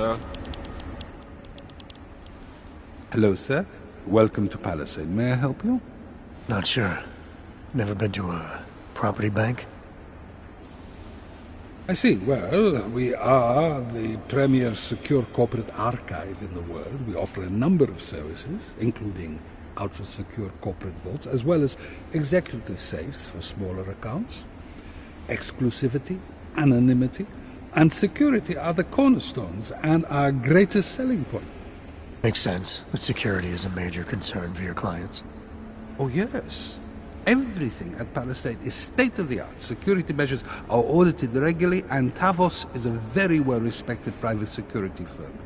sir. Hello, sir. Welcome to Palisade. May I help you? Not sure. Never been to a property bank? I see. Well, we are the premier secure corporate archive in the world. We offer a number of services, including ultra-secure corporate vaults, as well as executive safes for smaller accounts. Exclusivity, anonymity, and security are the cornerstones and our greatest selling point. Makes sense that security is a major concern for your clients. Oh, yes. Everything at Palisade is state-of-the-art. Security measures are audited regularly, and Tavos is a very well-respected private security firm.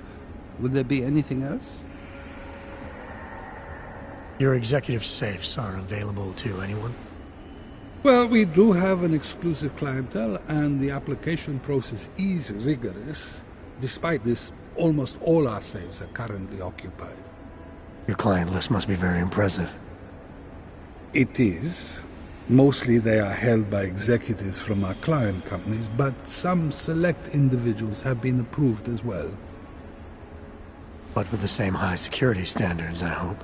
Would there be anything else? Your executive safes are available to anyone? Well, we do have an exclusive clientele, and the application process is rigorous. Despite this, almost all our safes are currently occupied. Your client list must be very impressive. It is. Mostly they are held by executives from our client companies, but some select individuals have been approved as well. But with the same high security standards, I hope.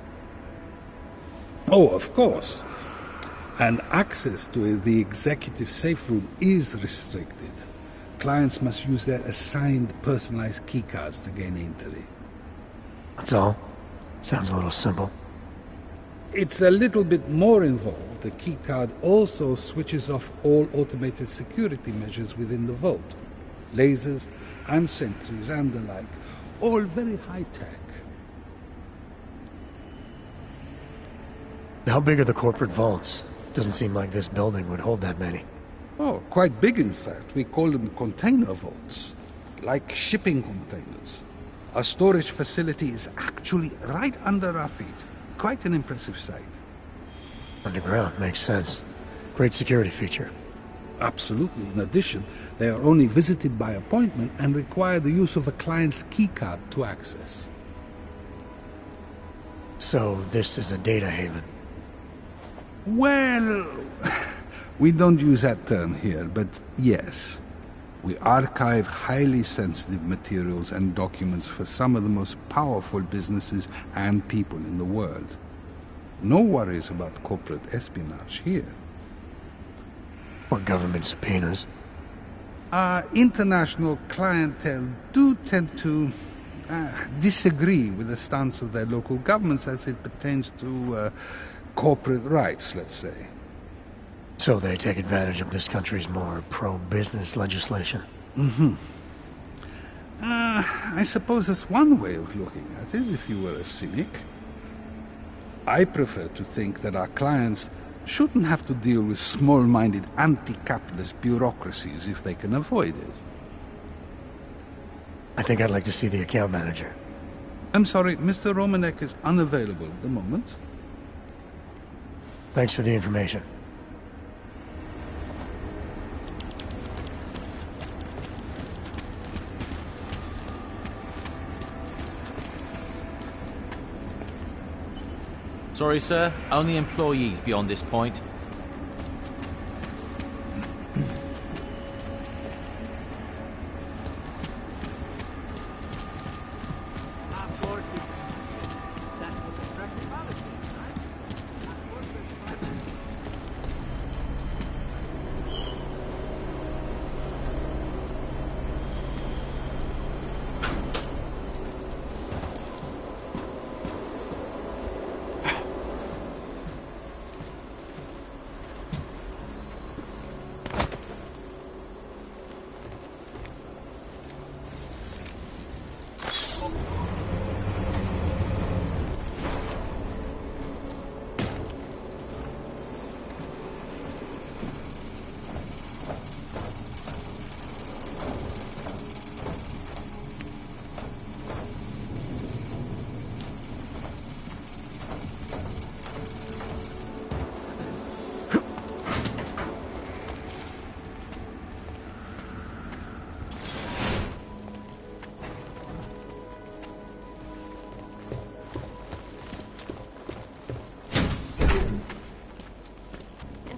Oh, of course. And access to the executive safe room is restricted. Clients must use their assigned personalized keycards to gain entry. That's all? Sounds a little simple. It's a little bit more involved. The keycard also switches off all automated security measures within the vault. Lasers and sentries and the like. All very high-tech. How big are the corporate vaults? Doesn't seem like this building would hold that many. Oh, quite big in fact. We call them container vaults. Like shipping containers. Our storage facility is actually right under our feet. Quite an impressive sight. Underground, makes sense. Great security feature. Absolutely. In addition, they are only visited by appointment and require the use of a client's keycard to access. So this is a data haven? Well, we don't use that term here, but yes. We archive highly sensitive materials and documents for some of the most powerful businesses and people in the world. No worries about corporate espionage here. Or government subpoenas? Our international clientele do tend to disagree with the stance of their local governments as it pertains to corporate rights, let's say. So they take advantage of this country's more pro-business legislation? Mm-hmm. I suppose that's one way of looking at it, if you were a cynic. I prefer to think that our clients shouldn't have to deal with small-minded anti-capitalist bureaucracies if they can avoid it. I think I'd like to see the account manager. I'm sorry, Mr. Romanek is unavailable at the moment. Thanks for the information. Sorry, sir. Only employees beyond this point.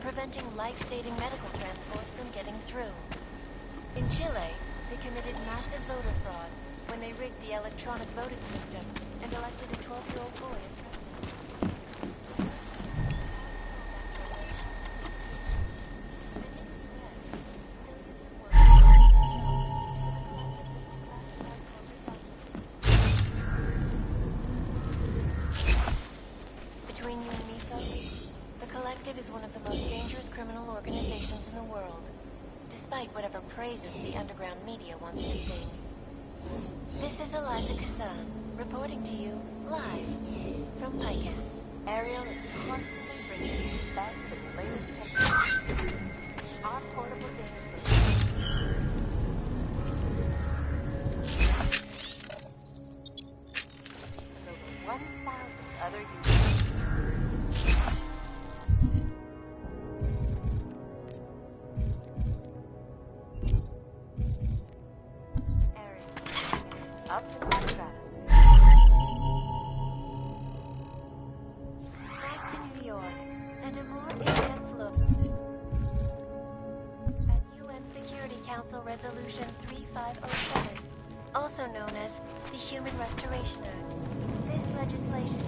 Preventing life-saving medical transports from getting through. In Chile, they committed massive voter fraud when when they rigged the electronic voting system and elected a 12-year-old boy as president. Between you and me, Toby, the Collective is one of the most dangerous criminal organizations in the world, despite whatever praises the underground media wants to sing. This is Eliza Kassan, reporting to you live from Picus. Ariel is constantly bringing you the best and latest technology. Our portable data station. With over 1,000 other users. Up to the stratosphere. Back to New York, and a more in-depth look at UN Security Council Resolution 3507, also known as the Human Restoration Act. This legislation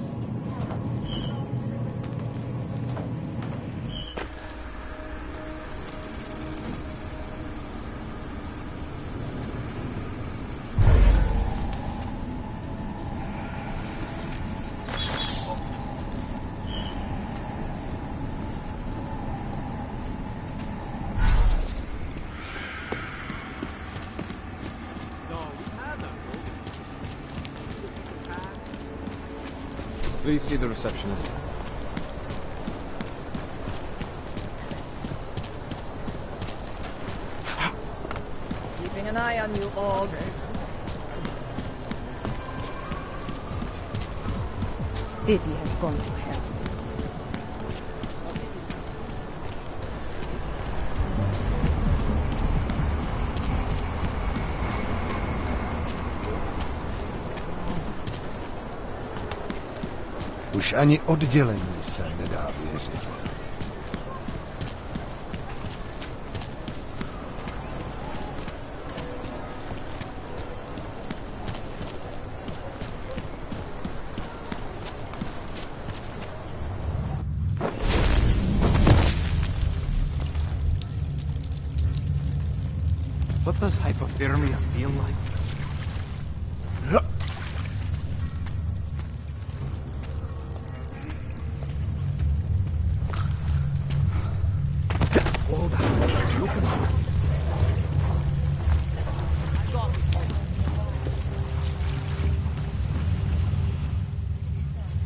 Please see the receptionist. Keeping an eye on you all. City has gone to hell. Už ani oddělení se nedá věřit. What does hypothermia feel like?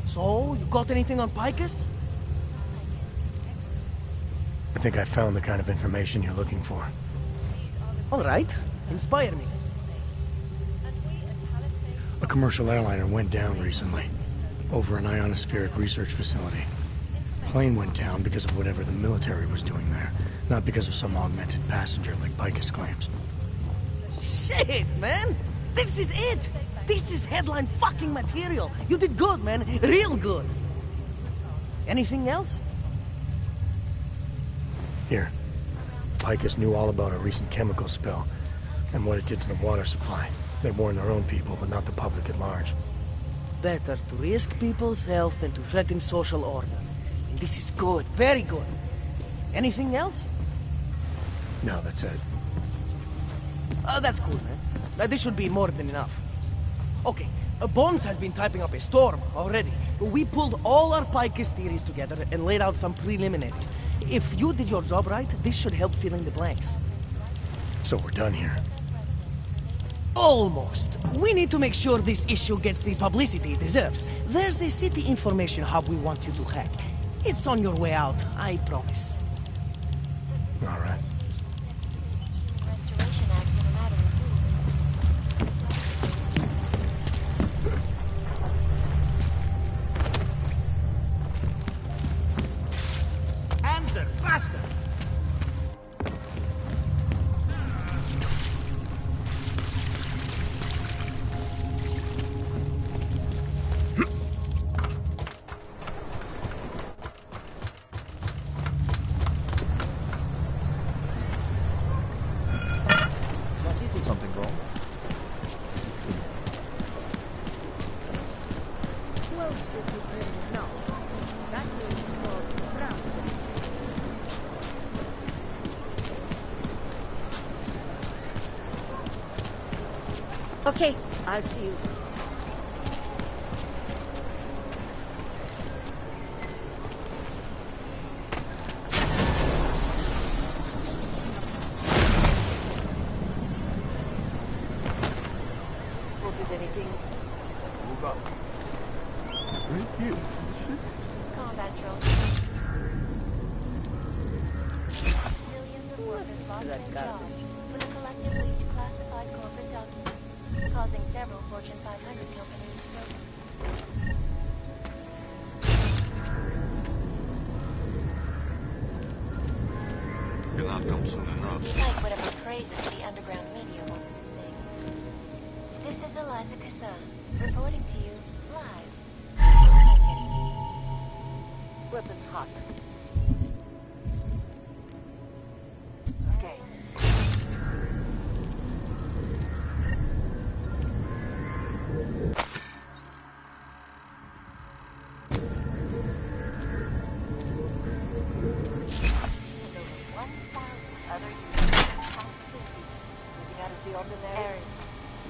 So, you got anything on Picus? I think I found the kind of information you're looking for. All right. Inspire me. A commercial airliner went down recently, over an ionospheric research facility. Plane went down because of whatever the military was doing there, not because of some augmented passenger like Picus claims. Shit, man! This is it! This is headline fucking material! You did good, man. Real good. Anything else? Here. Picus knew all about a recent chemical spill and what it did to the water supply. They warned their own people, but not the public at large. Better to risk people's health than to threaten social order. And this is good, very good. Anything else? No, that's it. That's cool, man. This should be more than enough. Okay, Bones has been typing up a storm already. We pulled all our Picus theories together and laid out some preliminaries. If you did your job right, this should help fill in the blanks. So we're done here. Almost. We need to make sure this issue gets the publicity it deserves. There's a city information hub we want you to hack. It's on your way out, I promise. All right. Restoration Act in a matter of Answer, faster! Okay, I'll see you. Noted anything? Move up. Great view. Combat drones. Millions of workers lost their jobs when a collective leaked classified corporate documents, causing several Fortune 500 companies to go. You're not come soon enough. Despite whatever praises the underground media wants to sing. This is Eliza Kassan, reporting to you live. Weapons hot. Okay.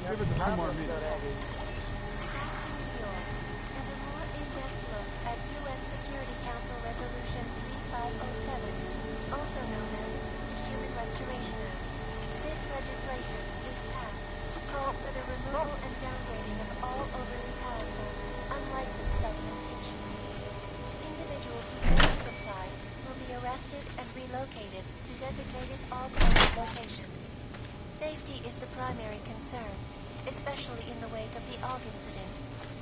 Give it to Omar me. At UN Security Council Resolution 3507, also known as the Human Restoration Act. This legislation, if passed, calls for the removal and downgrading of all overly powerful, unlicensed supplementations. Individuals who fail to comply will be arrested and relocated to designated all-credit locations. Safety is the primary concern, especially in the wake of the AUG incident,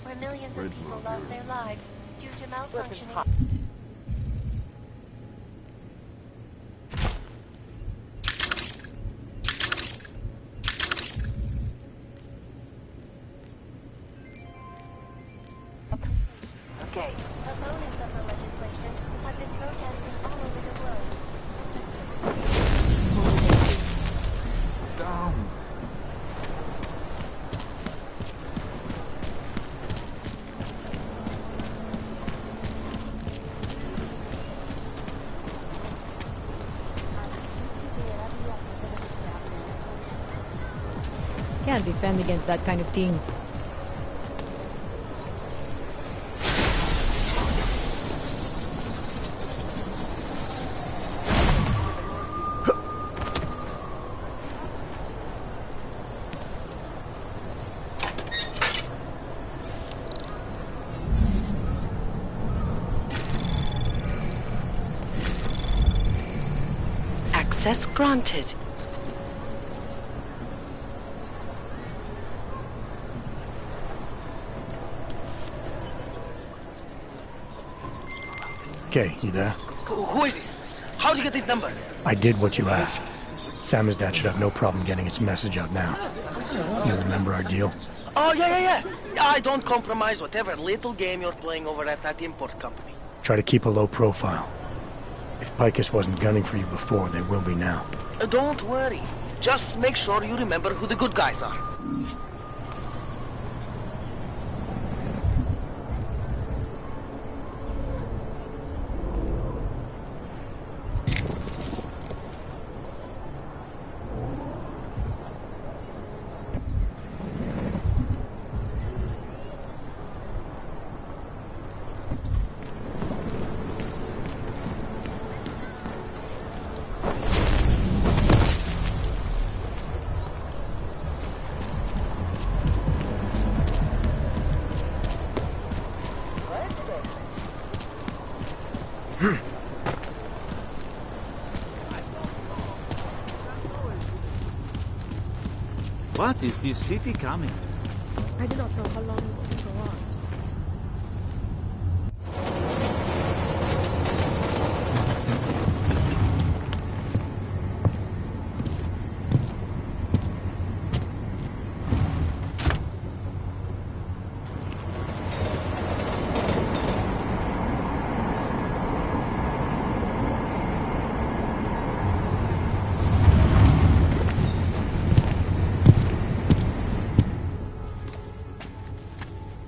where millions of people lost their lives due to malfunctioning. Okay. Opponents of the legislation have been protesting all over the world. Down. Can't defend against that kind of team. Access granted. Okay, you there? Who is this? How'd you get this number? I did what you asked. Samizdat should have no problem getting its message out now. You remember our deal? Oh, yeah. I don't compromise whatever little game you're playing over at that import company. Try to keep a low profile. If Picus wasn't gunning for you before, they will be now. Don't worry. Just make sure you remember who the good guys are. What is this city coming? I do not know how long this will go on.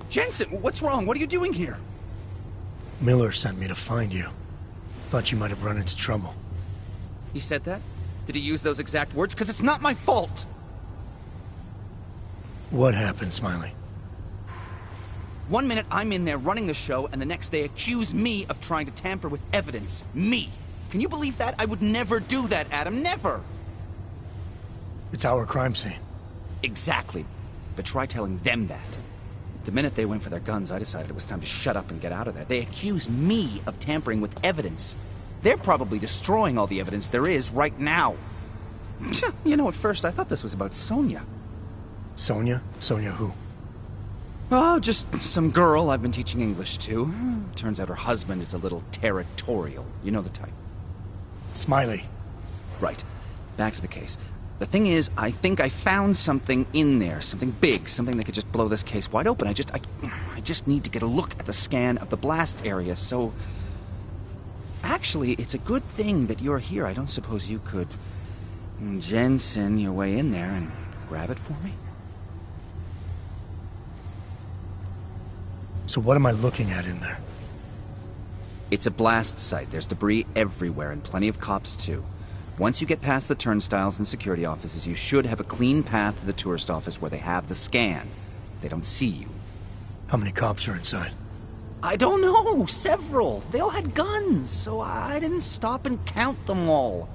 Jensen, what's wrong? What are you doing here? Miller sent me to find you. Thought you might have run into trouble. He said that? Did he use those exact words? Because it's not my fault! What happened, Smiley? One minute I'm in there running the show, and the next they accuse me of trying to tamper with evidence. Me! Can you believe that? I would never do that, Adam. Never! It's our crime scene. Exactly. But try telling them that. The minute they went for their guns, I decided it was time to shut up and get out of there. They accuse me of tampering with evidence. They're probably destroying all the evidence there is right now. You know, at first I thought this was about Sonia. Sonia? Sonia who? Oh, just some girl I've been teaching English to. Turns out her husband is a little territorial. You know the type. Smiley. Right. Back to the case. The thing is, I think I found something in there. Something big. Something that could just blow this case wide open. I just need to get a look at the scan of the blast area, so... Actually, it's a good thing that you're here. I don't suppose you could... Jensen your way in there and grab it for me? So what am I looking at in there? It's a blast site. There's debris everywhere, and plenty of cops, too. Once you get past the turnstiles and security offices, you should have a clean path to the tourist office where they have the scan. If they don't see you. How many cops are inside? I don't know. Several. They all had guns, so I didn't stop and count them all.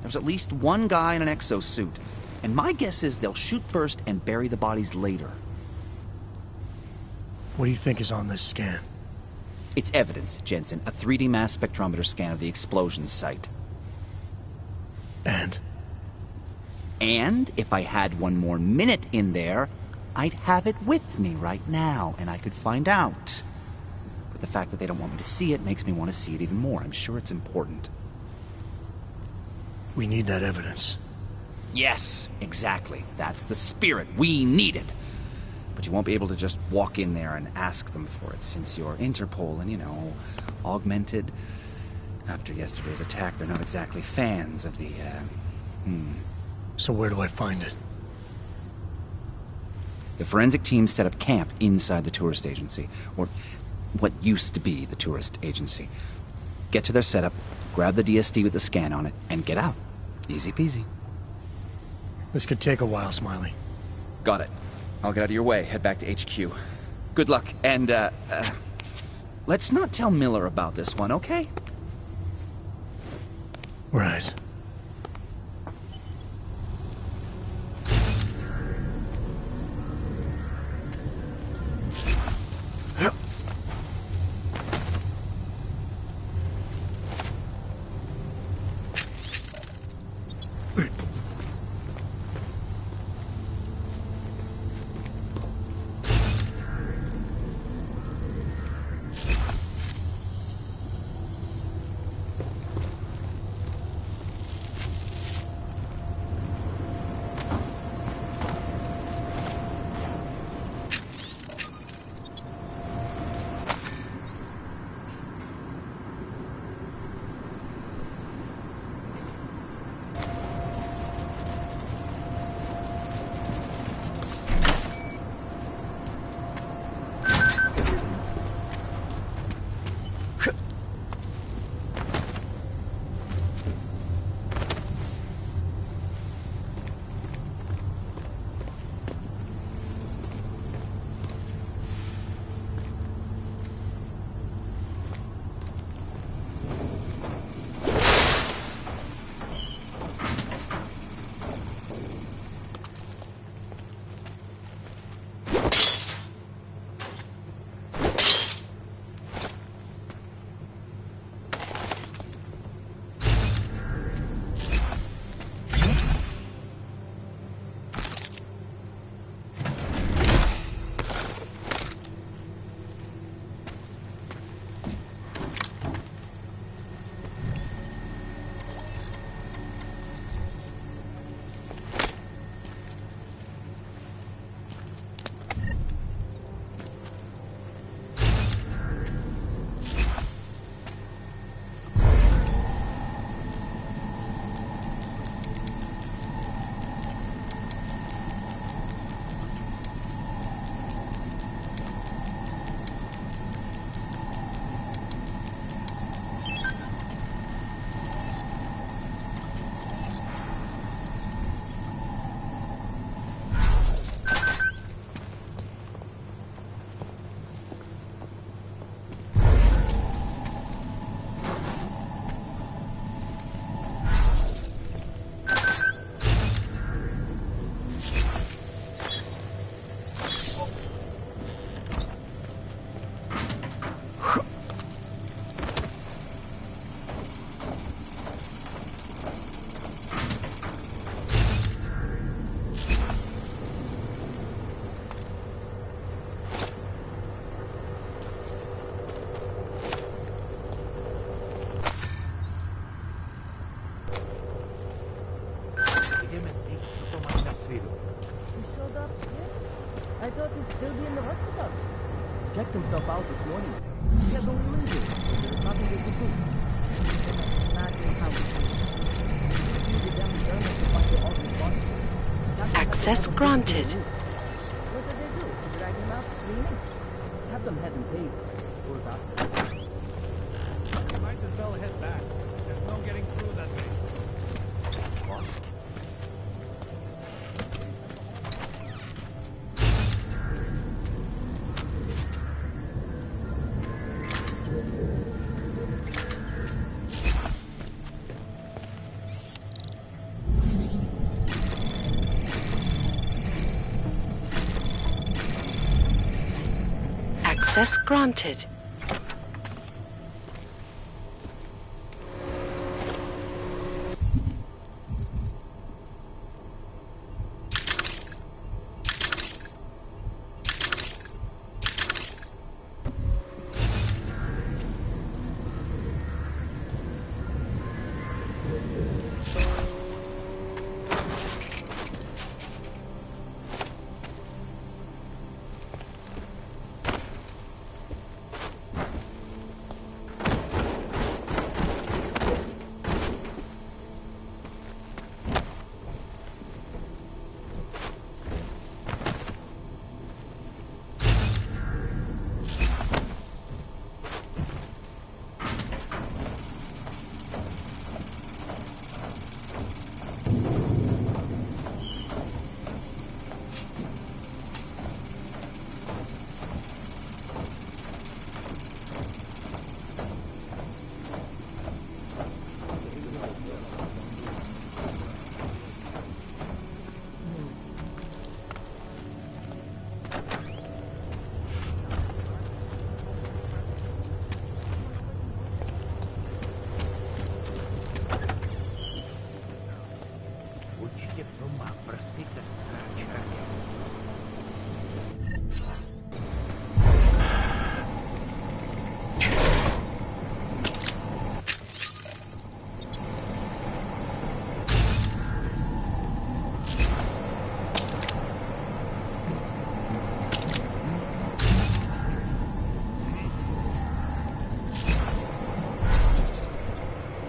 There's at least one guy in an exosuit. And my guess is they'll shoot first and bury the bodies later. What do you think is on this scan? It's evidence, Jensen. A 3D mass spectrometer scan of the explosion site. And? And if I had one more minute in there, I'd have it with me right now, and I could find out. But the fact that they don't want me to see it makes me want to see it even more. I'm sure it's important. We need that evidence. Yes, exactly. That's the spirit. We need it. But you won't be able to just walk in there and ask them for it, since you're Interpol and, you know, augmented. After yesterday's attack, they're not exactly fans of the, So where do I find it? The forensic team set up camp inside the tourist agency, or what used to be the tourist agency. Get to their setup, grab the DSD with the scan on it, and get out. Easy peasy. This could take a while, Smiley. Got it. I'll get out of your way, head back to HQ. Good luck, and, let's not tell Miller about this one, okay? Right. up. Checked himself out this morning. He has only injuries, but there's nothing they can do. Imagine how Access granted. What did they do? Drag him out swinging? Have them head and pay. Goes after. You might as well head back. There's no getting through that way. Access granted.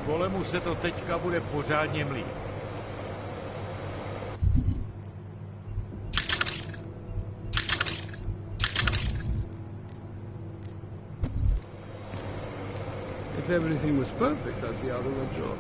Golemu se to teďka bude pořádně mlít. If everything was perfect, I'd be out of a job.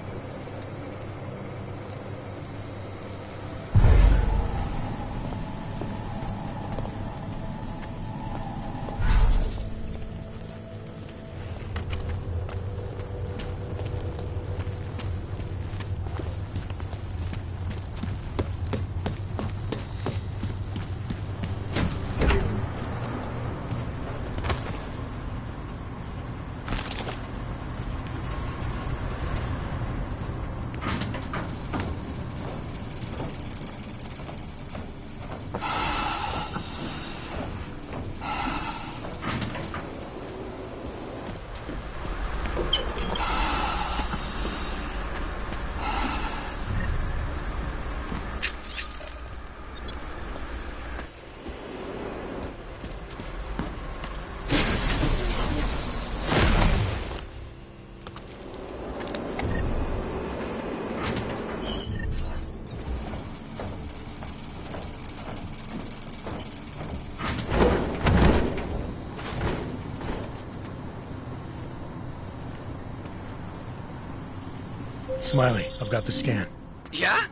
Smiley, I've got the scan. Yeah?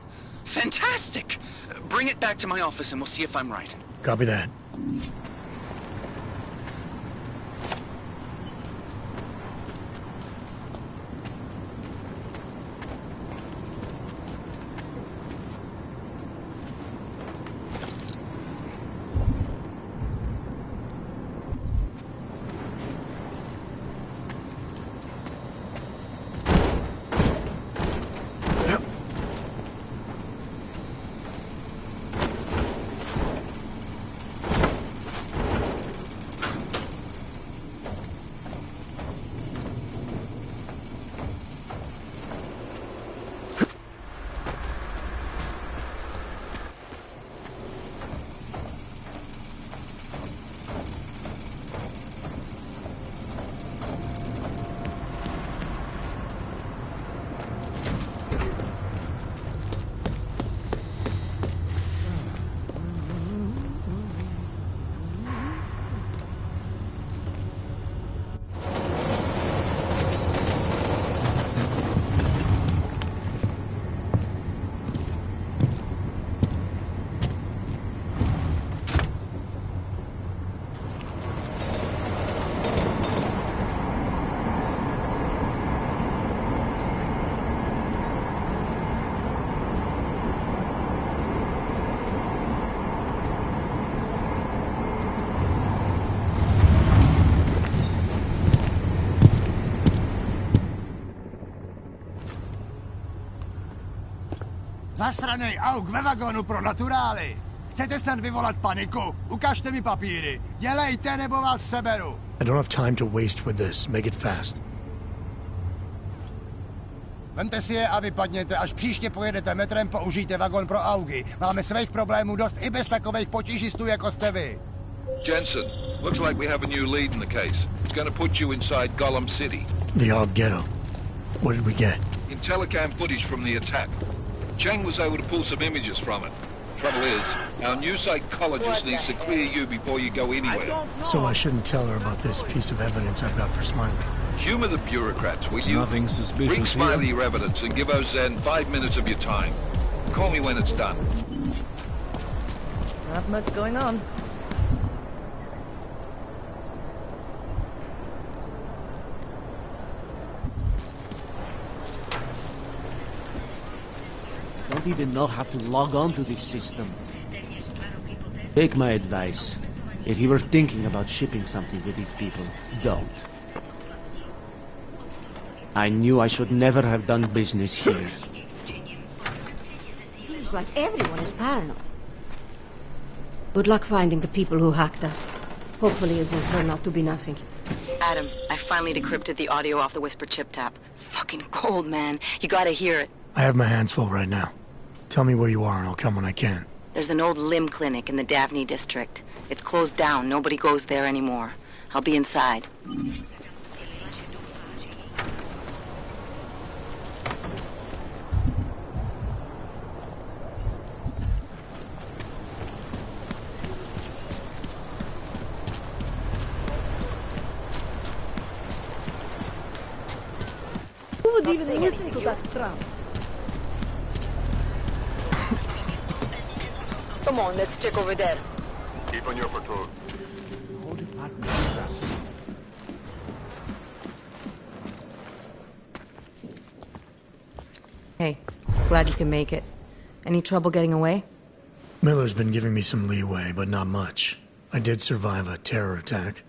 Fantastic! Bring it back to my office and we'll see if I'm right. Copy that. Zasranej auk ve vagonu pro naturály. Chcete snad vyvolat paniku? Ukažte mi papíry. Dělejte, nebo vás seberu. I don't have time to waste with this. Make it fast. Vemte si je a vypadněte. Až příště pojedete metrem, použijte vagon pro augy. Máme svých problémů dost i bez takových potížistů, jako jste vy. Jensen, looks like we have a new lead in the case. It's going to put you inside Gollum City. The Og Ghetto. What did we get? Telecam footage from the attack. Cheng was able to pull some images from it. Trouble is, our new psychologist needs to clear you before you go anywhere. So I shouldn't tell her about this piece of evidence I've got for Smiley. Humor the bureaucrats, will you? Nothing suspicious Bring Smiley here. your evidence and give Ozen 5 minutes of your time. Call me when it's done. Not much going on. Don't even know how to log on to this system. Take my advice. If you were thinking about shipping something to these people, don't. I knew I should never have done business here. Seems like everyone is paranoid. Good luck finding the people who hacked us. Hopefully it will turn out to be nothing. Adam, I finally decrypted the audio off the Whisper chip tap. Fucking cold, man. You gotta hear it. I have my hands full right now. Tell me where you are and I'll come when I can. There's an old limb clinic in the Daphne district. It's closed down. Nobody goes there anymore. I'll be inside. Who would even listen to that crap? Come on, let's check over there. Keep on your patrol. Hey, glad you can make it. Any trouble getting away? Miller's been giving me some leeway, but not much. I did survive a terror attack.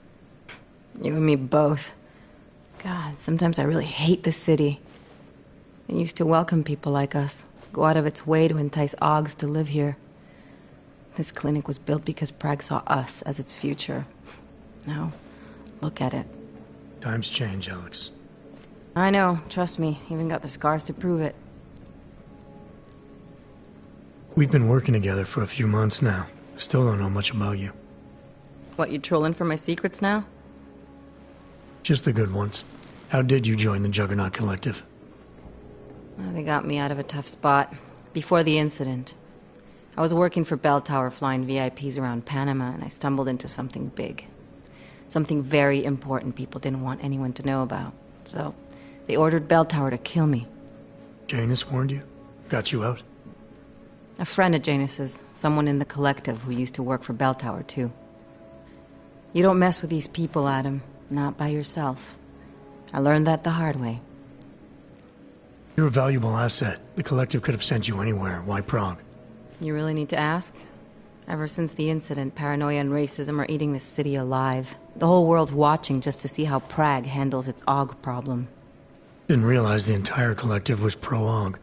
You and me both. God, sometimes I really hate this city. It used to welcome people like us, go out of its way to entice Augs to live here. This clinic was built because Prague saw us as its future. Now, look at it. Times change, Alex. I know, trust me, even got the scars to prove it. We've been working together for a few months now. Still don't know much about you. What, you trolling for my secrets now? Just the good ones. How did you join the Juggernaut Collective? Well, they got me out of a tough spot. Before the incident. I was working for Bell Tower flying VIPs around Panama, and I stumbled into something big. Something very important people didn't want anyone to know about. So, they ordered Bell Tower to kill me. Janus warned you? Got you out? A friend of Janus's, someone in the collective who used to work for Bell Tower, too. You don't mess with these people, Adam. Not by yourself. I learned that the hard way. You're a valuable asset. The collective could have sent you anywhere. Why Prague? You really need to ask? Ever since the incident, paranoia and racism are eating this city alive. The whole world's watching just to see how Prague handles its AUG problem. Didn't realize the entire collective was pro-AUG.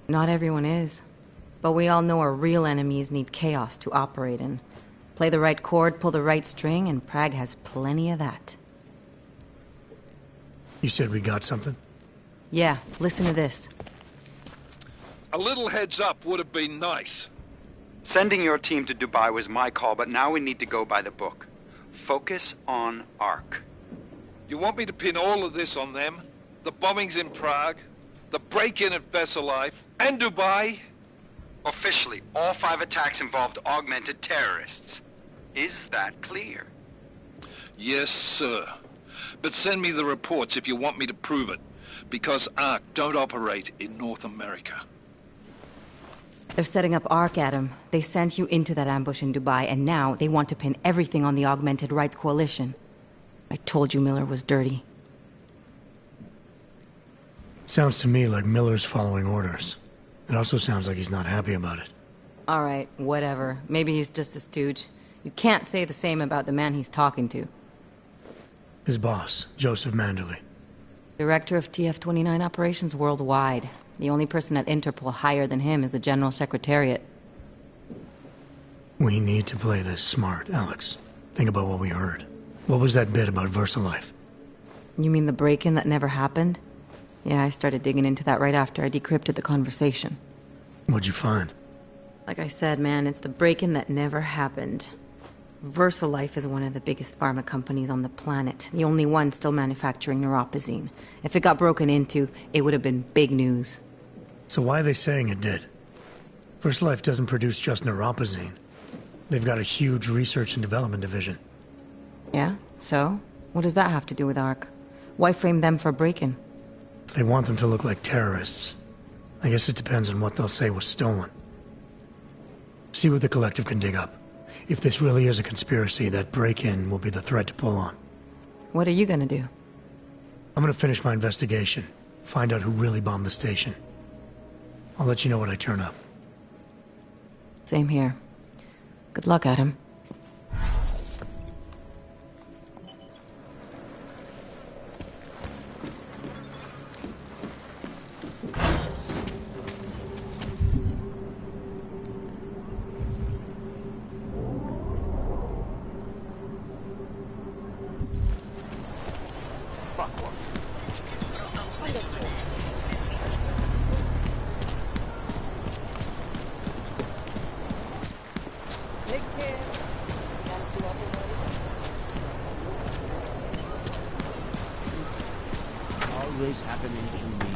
Not everyone is. But we all know our real enemies need chaos to operate in. Play the right chord, pull the right string, and Prague has plenty of that. You said we got something? Yeah, listen to this. A little heads up would have been nice. Sending your team to Dubai was my call, but now we need to go by the book. Focus on Ark. You want me to pin all of this on them? The bombings in Prague, the break-in at Vessel Life, and Dubai? Officially, all 5 attacks involved augmented terrorists. Is that clear? Yes, sir. But send me the reports if you want me to prove it, because Ark don't operate in North America. They're setting up Ark, Adam. They sent you into that ambush in Dubai, and now they want to pin everything on the Augmented Rights Coalition. I told you Miller was dirty. Sounds to me like Miller's following orders. It also sounds like he's not happy about it. All right, whatever. Maybe he's just a stooge. You can't say the same about the man he's talking to. His boss, Joseph Manderley. Director of TF-29 operations worldwide. The only person at Interpol higher than him is the General Secretariat. We need to play this smart, Alex. Think about what we heard. What was that bit about VersaLife? You mean the break-in that never happened? Yeah, I started digging into that right after I decrypted the conversation. What'd you find? Like I said, man, it's the break-in that never happened. VersaLife is one of the biggest pharma companies on the planet. The only one still manufacturing neuropozyne. If it got broken into, it would have been big news. So why are they saying it did? VersaLife doesn't produce just neuropozyne. They've got a huge research and development division. Yeah? So? What does that have to do with ARC? Why frame them for break-in? They want them to look like terrorists. I guess it depends on what they'll say was stolen. See what the Collective can dig up. If this really is a conspiracy, that break-in will be the thread to pull on. What are you gonna do? I'm gonna finish my investigation. Find out who really bombed the station. I'll let you know when I turn up. Same here. Good luck, Adam. Always happening to me.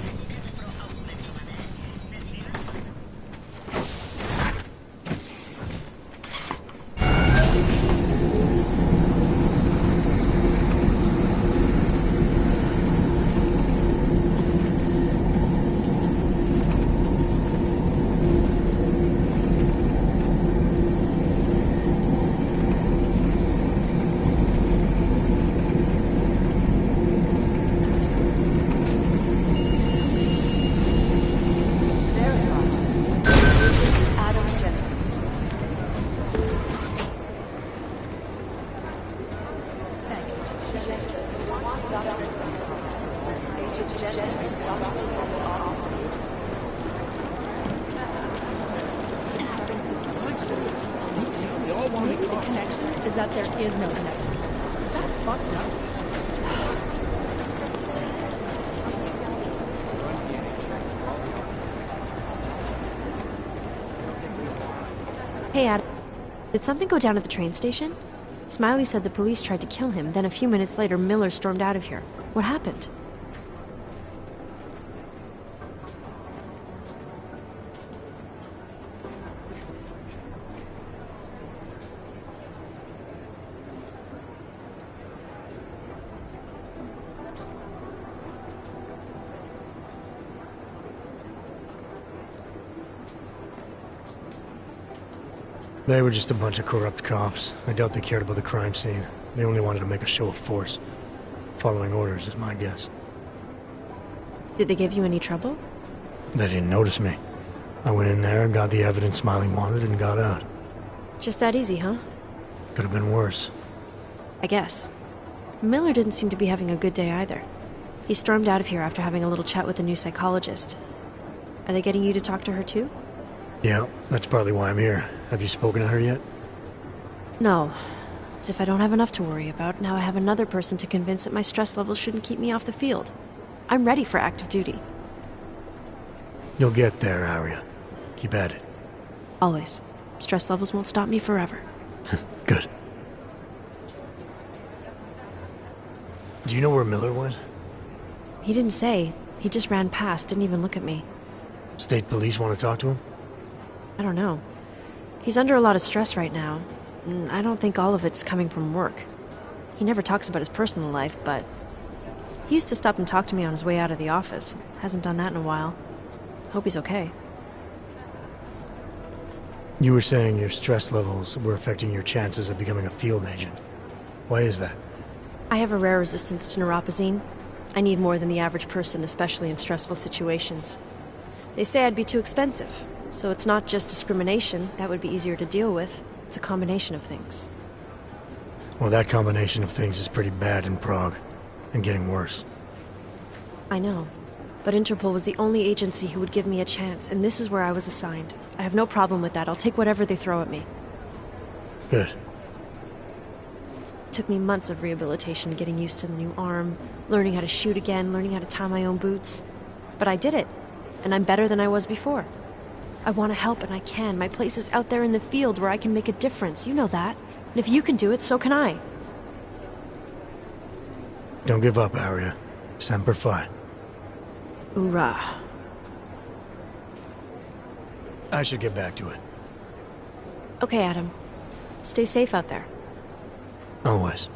Is that there is no connection. That's fucked up. Hey, Adam. Did something go down at the train station? Smiley said the police tried to kill him, then a few minutes later Miller stormed out of here. What happened? They were just a bunch of corrupt cops. I doubt they cared about the crime scene. They only wanted to make a show of force. Following orders is my guess. Did they give you any trouble? They didn't notice me. I went in there, got the evidence Smiley wanted, and got out. Just that easy, huh? Could have been worse. I guess. Miller didn't seem to be having a good day either. He stormed out of here after having a little chat with the new psychologist. Are they getting you to talk to her too? Yeah, that's partly why I'm here. Have you spoken to her yet? No. As if I don't have enough to worry about, now I have another person to convince that my stress levels shouldn't keep me off the field. I'm ready for active duty. You'll get there, Arya. Keep at it. Always. Stress levels won't stop me forever. Good. Do you know where Miller went? He didn't say. He just ran past, didn't even look at me. State police want to talk to him? I don't know. He's under a lot of stress right now. And I don't think all of it's coming from work. He never talks about his personal life, but he used to stop and talk to me on his way out of the office. Hasn't done that in a while. Hope he's okay. You were saying your stress levels were affecting your chances of becoming a field agent. Why is that? I have a rare resistance to neuropozyne. I need more than the average person, especially in stressful situations. They say I'd be too expensive. So it's not just discrimination. That would be easier to deal with. It's a combination of things. Well, that combination of things is pretty bad in Prague. And getting worse. I know. But Interpol was the only agency who would give me a chance, and this is where I was assigned. I have no problem with that. I'll take whatever they throw at me. Good. It took me months of rehabilitation, getting used to the new arm, learning how to shoot again, learning how to tie my own boots. But I did it, and I'm better than I was before. I want to help, and I can. My place is out there in the field where I can make a difference. You know that. And if you can do it, so can I. Don't give up, Arya. Semper Fi. Hoorah. I should get back to it. Okay, Adam. Stay safe out there. Always.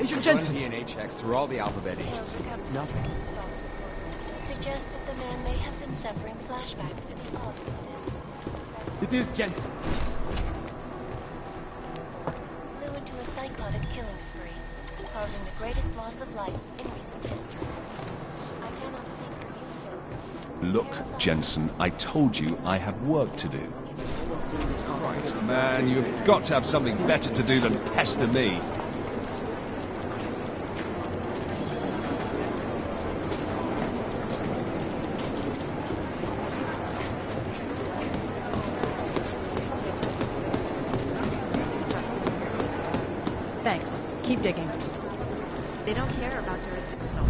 Agent Jensen! DNA checks through all the alphabet agents. Nothing. Suggest that the man may have been suffering flashbacks to the old incident. It is Jensen. Flew into a psychotic killing spree, causing the greatest loss of life in recent history. I cannot speak for you. Look, Jensen, I told you I have work to do. Christ, man, you've got to have something better to do than pester me. Thanks. Keep digging. They don't care about jurisdictional.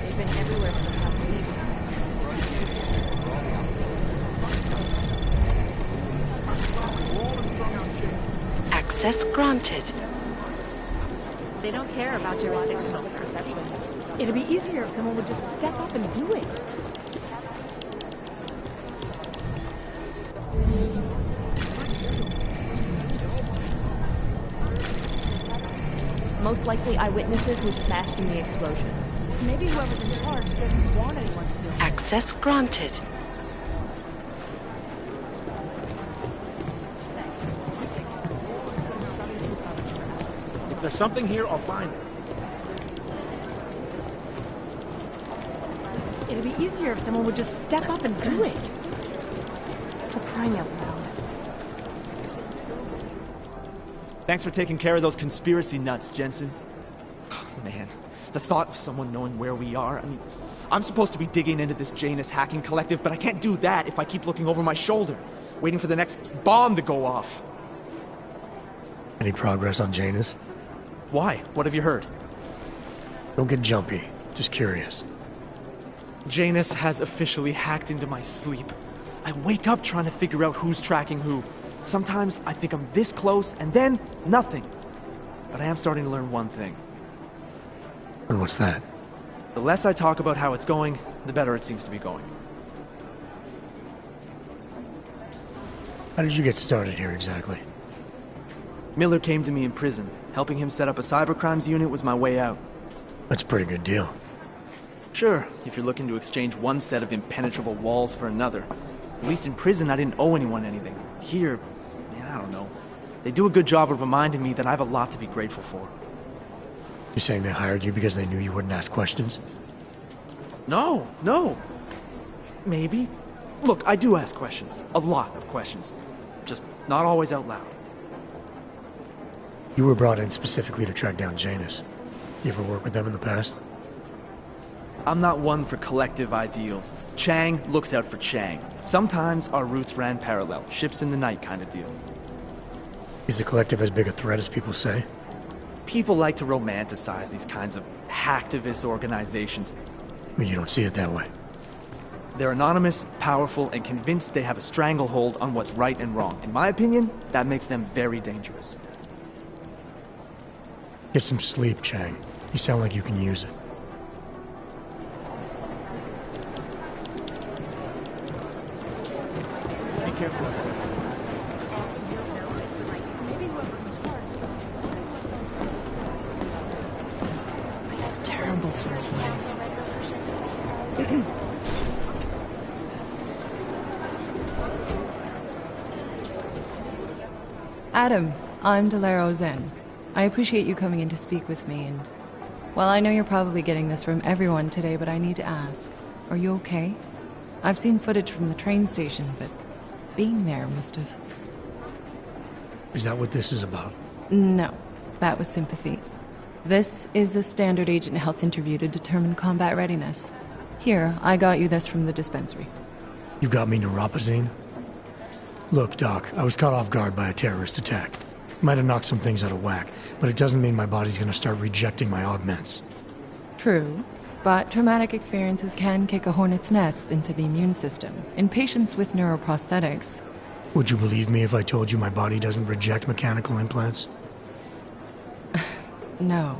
They've been everywhere for the past week. Access granted. They don't care about jurisdictional perception. It'd be easier if someone would just step up and do it. Most likely eyewitnesses who smashed in the explosion. Maybe whoever's in charge doesn't want anyone to do it. Access granted. If there's something here, I'll find it. It'd be easier if someone would just step up and do it. For crying out loud. Thanks for taking care of those conspiracy nuts, Jensen. Man, the thought of someone knowing where we are, I mean, I'm supposed to be digging into this Janus hacking collective, but I can't do that if I keep looking over my shoulder, waiting for the next bomb to go off. Any progress on Janus? Why? What have you heard? Don't get jumpy. Just curious. Janus has officially hacked into my sleep. I wake up trying to figure out who's tracking who. Sometimes I think I'm this close, and then nothing. But I am starting to learn one thing. And what's that? The less I talk about how it's going, the better it seems to be going. How did you get started here exactly? Miller came to me in prison. Helping him set up a cybercrimes unit was my way out. That's a pretty good deal. Sure, if you're looking to exchange one set of impenetrable walls for another. At least in prison, I didn't owe anyone anything. Here, I don't know. They do a good job of reminding me that I have a lot to be grateful for. You're saying they hired you because they knew you wouldn't ask questions? No. Maybe. Look, I do ask questions. A lot of questions. Just not always out loud. You were brought in specifically to track down Janus. You ever work with them in the past? I'm not one for collective ideals. Chang looks out for Chang. Sometimes our routes ran parallel, ships in the night kind of deal. Is the collective as big a threat as people say? People like to romanticize these kinds of hacktivist organizations. Well, you don't see it that way. They're anonymous, powerful, and convinced they have a stranglehold on what's right and wrong. In my opinion, that makes them very dangerous. Get some sleep, Chang. You sound like you can use it. Be careful. Terrible for his wife. Adam, I'm Delaro Zen. I appreciate you coming in to speak with me, and... Well, I know you're probably getting this from everyone today, but I need to ask. Are you okay? I've seen footage from the train station, but being there must have... Is that what this is about? No, that was sympathy. This is a standard agent health interview to determine combat readiness. Here, I got you this from the dispensary. You got me neuropazine? Look, Doc, I was caught off guard by a terrorist attack. Might have knocked some things out of whack, but it doesn't mean my body's gonna start rejecting my augments. True, but traumatic experiences can kick a hornet's nest into the immune system. In patients with neuroprosthetics... Would you believe me if I told you my body doesn't reject mechanical implants? No.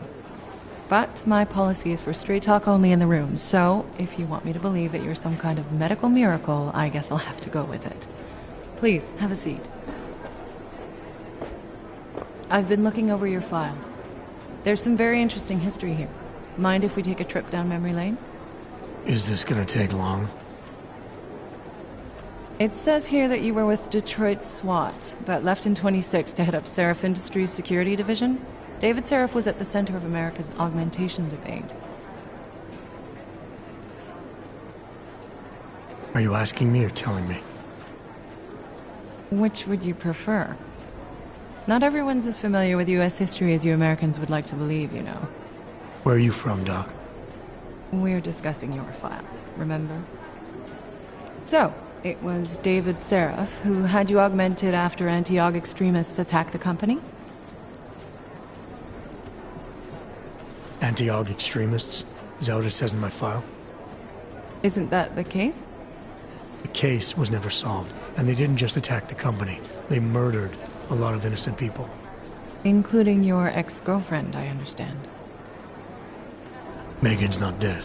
But my policy is for straight talk only in the room, so if you want me to believe that you're some kind of medical miracle, I guess I'll have to go with it. Please, have a seat. I've been looking over your file. There's some very interesting history here. Mind if we take a trip down memory lane? Is this gonna take long? It says here that you were with Detroit SWAT, but left in 26 to head up Seraph Industries' security division. David Seraph was at the center of America's augmentation debate. Are you asking me or telling me? Which would you prefer? Not everyone's as familiar with U.S. history as you Americans would like to believe, you know. Where are you from, Doc? We're discussing your file, remember? So, it was David Seraph who had you augmented after anti-aug extremists attacked the company? Anti-aug extremists? Is that what it says in my file? Isn't that the case? The case was never solved, and they didn't just attack the company. They murdered a lot of innocent people. Including your ex-girlfriend, I understand. Megan's not dead.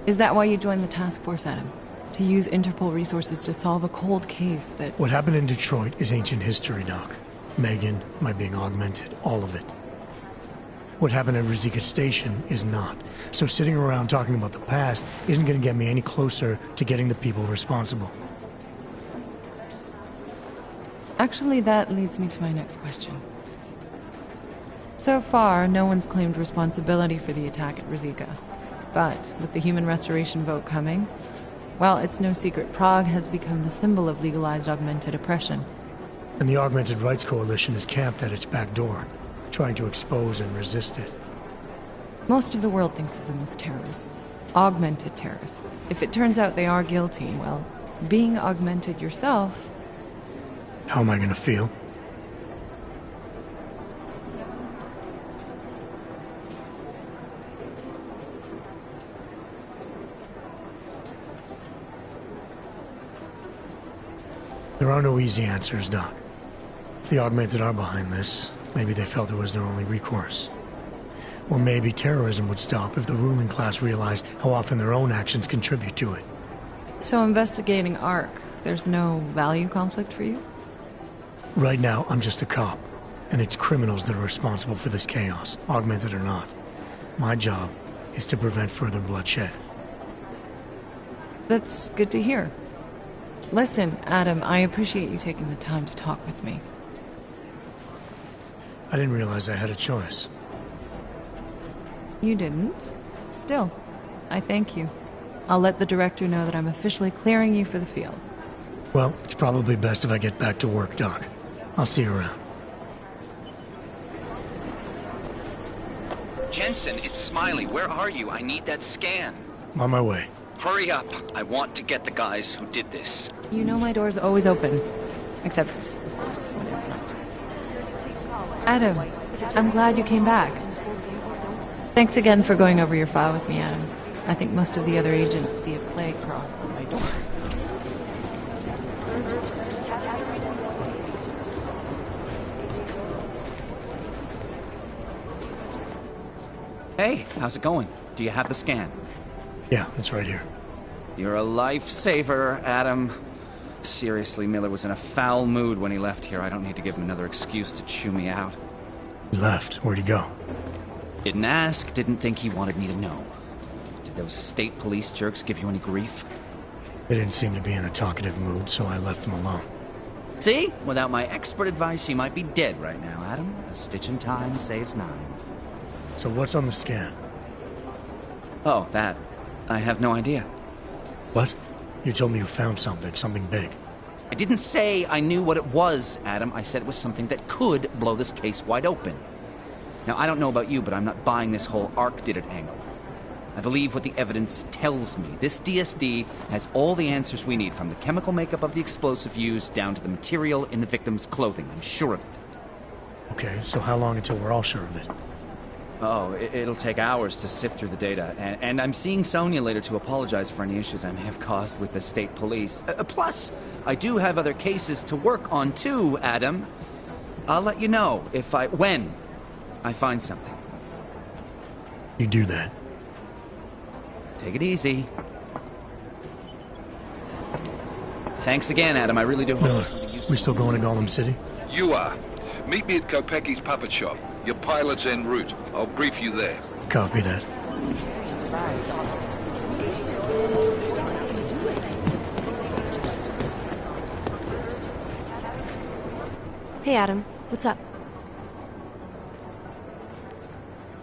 Is that why you joined the task force, Adam? To use Interpol resources to solve a cold case that... What happened in Detroit is ancient history, Doc. Megan, my being augmented, all of it. What happened at Rizika Station is not. So sitting around talking about the past isn't going to get me any closer to getting the people responsible. Actually, that leads me to my next question. So far, no one's claimed responsibility for the attack at Rizika. But with the human restoration vote coming, well, it's no secret Prague has become the symbol of legalized augmented oppression. And the Augmented Rights Coalition is camped at its back door, trying to expose and resist it. Most of the world thinks of them as terrorists. Augmented terrorists. If it turns out they are guilty, well, being augmented yourself... How am I gonna feel? There are no easy answers, Doc. If the Augmented are behind this, maybe they felt it was their only recourse. Or maybe terrorism would stop if the ruling class realized how often their own actions contribute to it. So investigating ARC, there's no value conflict for you? Right now, I'm just a cop, and it's criminals that are responsible for this chaos, augmented or not. My job is to prevent further bloodshed. That's good to hear. Listen, Adam, I appreciate you taking the time to talk with me. I didn't realize I had a choice. You didn't? Still, I thank you. I'll let the director know that I'm officially clearing you for the field. Well, it's probably best if I get back to work, Doc. I'll see you around. Jensen, it's Smiley. Where are you? I need that scan. I'm on my way. Hurry up. I want to get the guys who did this. You know my door's always open. Except, of course, when it's not. Adam, I'm glad you came back. Thanks again for going over your file with me, Adam. I think most of the other agents see a plague cross on my door. Hey, how's it going? Do you have the scan? Yeah, it's right here. You're a lifesaver, Adam. Seriously, Miller was in a foul mood when he left here. I don't need to give him another excuse to chew me out. He left. Where'd he go? Didn't ask, didn't think he wanted me to know. Did those state police jerks give you any grief? They didn't seem to be in a talkative mood, so I left them alone. See? Without my expert advice, you might be dead right now, Adam. A stitch in time saves 9. So what's on the scan? Oh, that. I have no idea. What? You told me you found something big. I didn't say I knew what it was, Adam. I said it was something that could blow this case wide open. Now, I don't know about you, but I'm not buying this whole Ark did it angle. I believe what the evidence tells me. This DSD has all the answers we need, from the chemical makeup of the explosive used down to the material in the victim's clothing. I'm sure of it. Okay, so how long until we're all sure of it? Oh, it'll take hours to sift through the data, and I'm seeing Sonia later to apologize for any issues I may have caused with the state police. Plus, I do have other cases to work on too, Adam. I'll let you know when I find something. You do that. Take it easy. Thanks again, Adam. I really do hope Miller, something useful. we still going to Gotham City? You are. Meet me at Kopecki's puppet shop. Your pilot's en route. I'll brief you there. Copy that. Hey, Adam. What's up?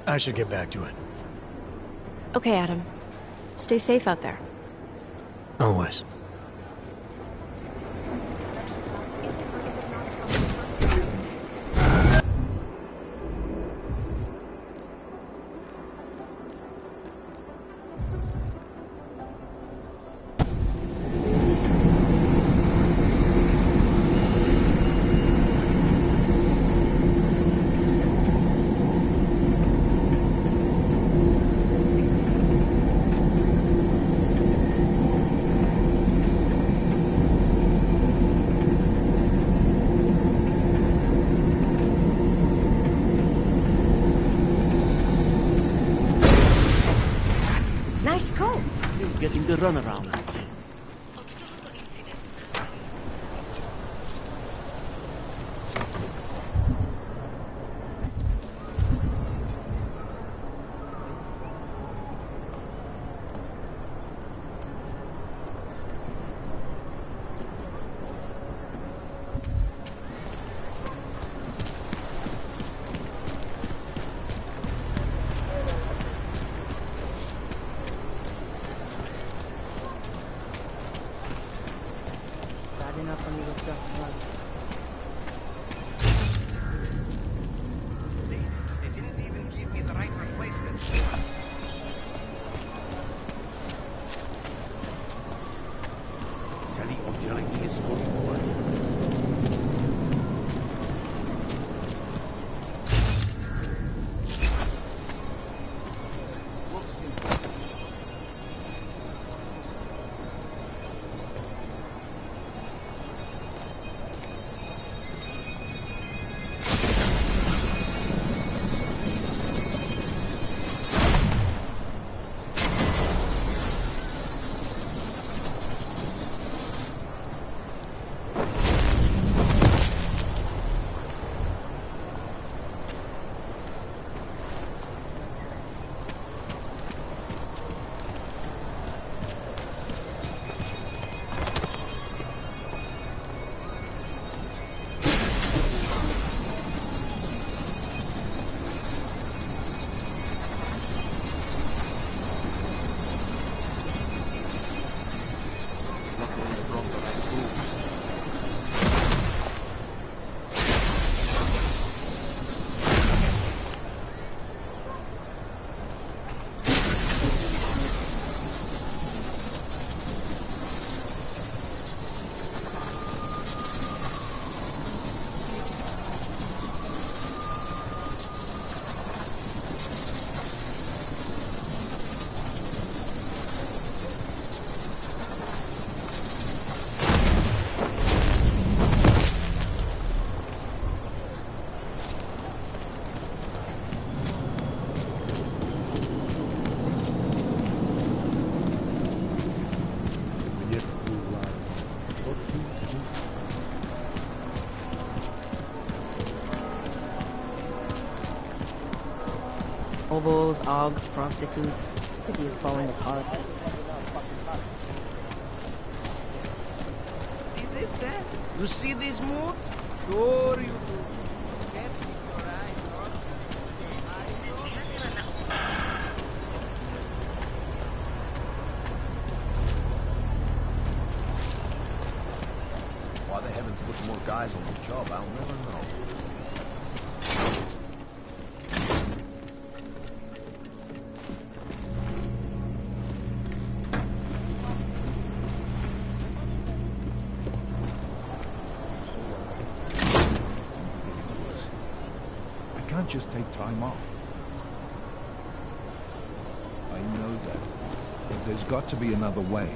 I should get back to it. Okay, Adam. Stay safe out there. Always. Nice coat. Getting the runaround. Hobos, augs, prostitutes. City is falling apart. See this, eh? You see these moves? Sure you do. Why they haven't put more guys on the job, I'll never know. I can't just take time off. I know that. But there's got to be another way.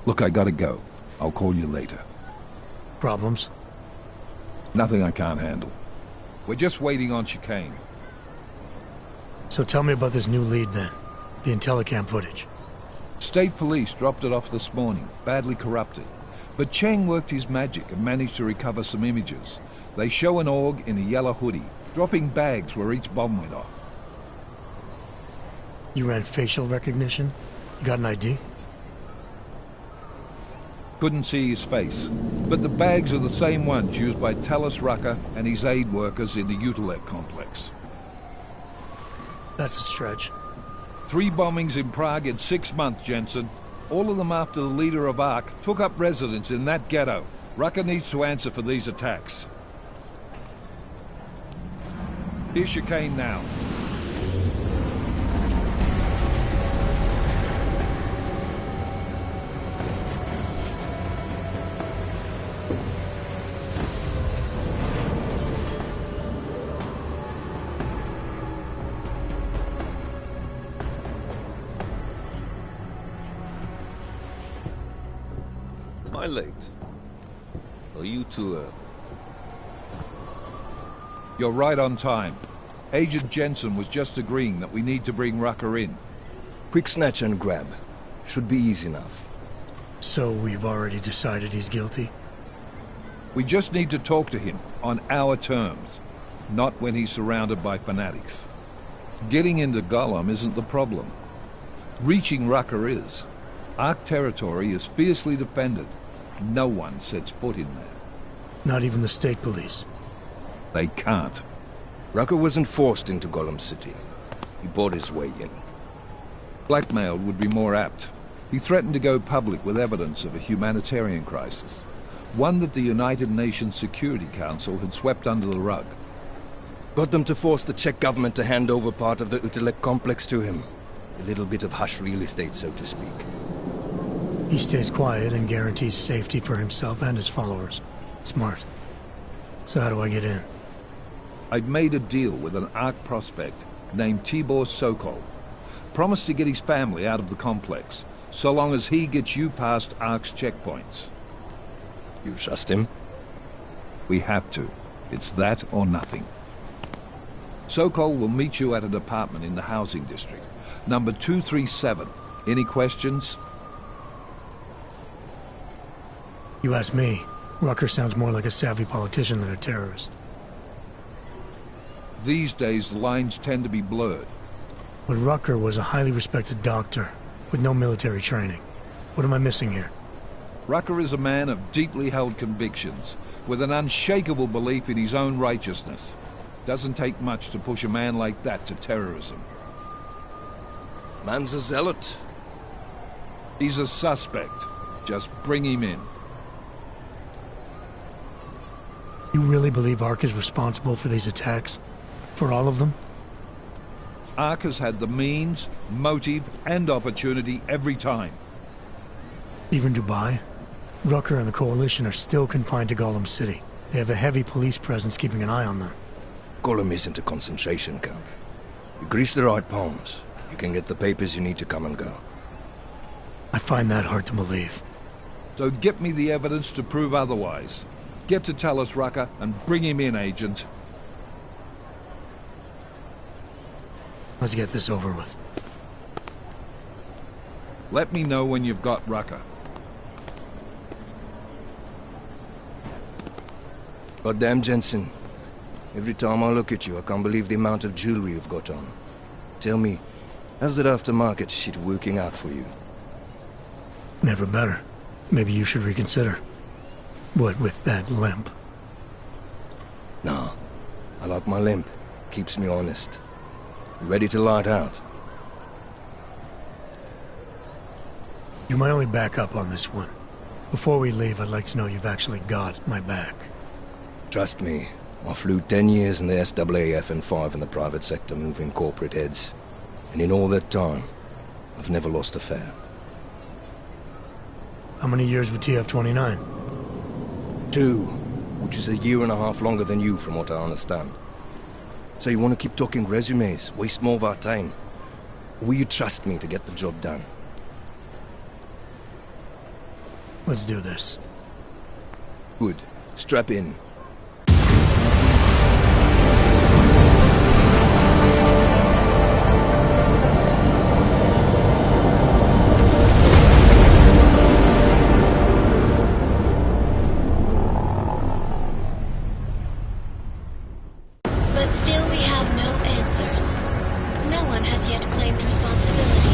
Look, I gotta go. I'll call you later. Problems? Nothing I can't handle. We're just waiting on chicane. So tell me about this new lead then. The Intellicam footage. State police dropped it off this morning, badly corrupted. But Cheng worked his magic and managed to recover some images. They show an org in a yellow hoodie, dropping bags where each bomb went off. You ran facial recognition? You got an ID? Couldn't see his face, but the bags are the same ones used by Talos Rucker and his aid workers in the Utilec complex. That's a stretch. 3 bombings in Prague in 6 months, Jensen. All of them after the leader of ARC took up residence in that ghetto. Rucker needs to answer for these attacks. Here's chicane now. Am I late? Are you too early? You're right on time. Agent Jensen was just agreeing that we need to bring Rucker in. Quick snatch and grab. Should be easy enough. So we've already decided he's guilty? We just need to talk to him on our terms, not when he's surrounded by fanatics. Getting into Gollum isn't the problem. Reaching Rucker is. ARC territory is fiercely defended. No one sets foot in there. Not even the state police? They can't. Rucker wasn't forced into Gollum City. He bought his way in. Blackmailed would be more apt. He threatened to go public with evidence of a humanitarian crisis. One that the United Nations Security Council had swept under the rug. Got them to force the Czech government to hand over part of the Utilec complex to him. A little bit of hush real estate, so to speak. He stays quiet and guarantees safety for himself and his followers. Smart. So how do I get in? I'd made a deal with an ARC prospect named Tibor Sokol. Promised to get his family out of the complex, so long as he gets you past ARC's checkpoints. You trust him? We have to. It's that or nothing. Sokol will meet you at an apartment in the housing district. Number 237. Any questions? You ask me. Rucker sounds more like a savvy politician than a terrorist. These days, the lines tend to be blurred. But Rucker was a highly respected doctor, with no military training. What am I missing here? Rucker is a man of deeply held convictions, with an unshakable belief in his own righteousness. Doesn't take much to push a man like that to terrorism. Man's a zealot. He's a suspect. Just bring him in. You really believe ARC is responsible for these attacks? For all of them? ARC has had the means, motive, and opportunity every time. Even Dubai? Rucker and the Coalition are still confined to Gollum City. They have a heavy police presence keeping an eye on them. Gollum isn't a concentration camp. You grease the right palms, you can get the papers you need to come and go. I find that hard to believe. So get me the evidence to prove otherwise. Get to Talos Rucker and bring him in, Agent. Let's get this over with. Let me know when you've got Rucker. Goddamn, Jensen. Every time I look at you, I can't believe the amount of jewelry you've got on. Tell me, how's that aftermarket shit working out for you? Never better. Maybe you should reconsider. What with that limp? Nah, I like my limp. Keeps me honest. You ready to light out? You're my only backup on this one. Before we leave, I'd like to know you've actually got my back. Trust me, I flew 10 years in the SAAF and 5 in the private sector moving corporate heads. And in all that time, I've never lost a fare. How many years with TF-29? 2, which is a year and a half longer than you from what I understand. So you want to keep talking resumes, waste more of our time? Or will you trust me to get the job done? Let's do this. Good. Strap in. But still we have no answers. No one has yet claimed responsibility.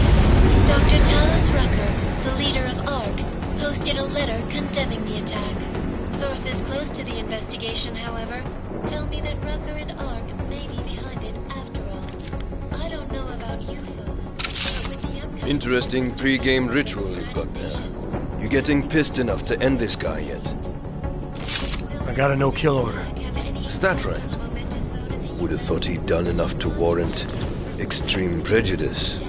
Dr. Talos Rucker, the leader of ARC, posted a letter condemning the attack. Sources close to the investigation, however, tell me that Rucker and ARC may be behind it after all. I don't know about you folks, but with the upcoming... Interesting pre-game ritual you've got there. You getting pissed enough to end this guy yet? I got a no-kill order. Is that right? Would have thought he'd done enough to warrant extreme prejudice.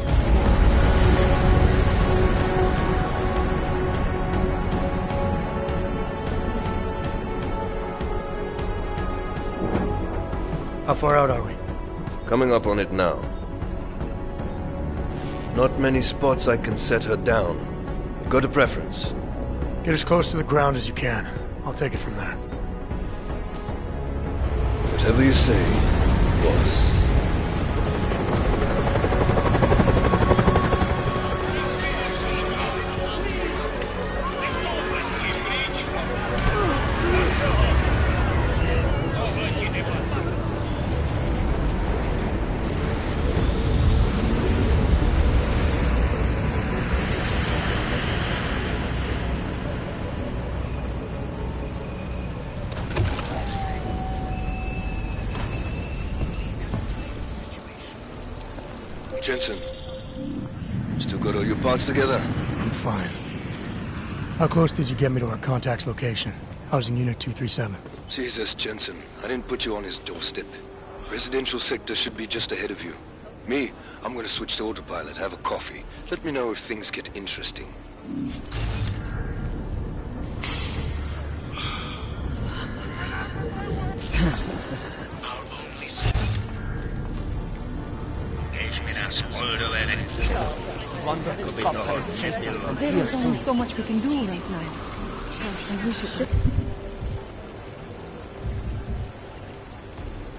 How far out are we? Coming up on it now. Not many spots I can set her down. You got a preference? Get as close to the ground as you can. I'll take it from there. Whatever you say, boss. Jensen, still got all your parts together? I'm fine. How close did you get me to our contact's location? I was in Unit 237. Jesus, Jensen, I didn't put you on his doorstep. Residential sector should be just ahead of you. Me, I'm gonna switch to autopilot, have a coffee. Let me know if things get interesting. There is only so much we can do right now. I wish it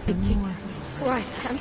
would be more. Right, I'm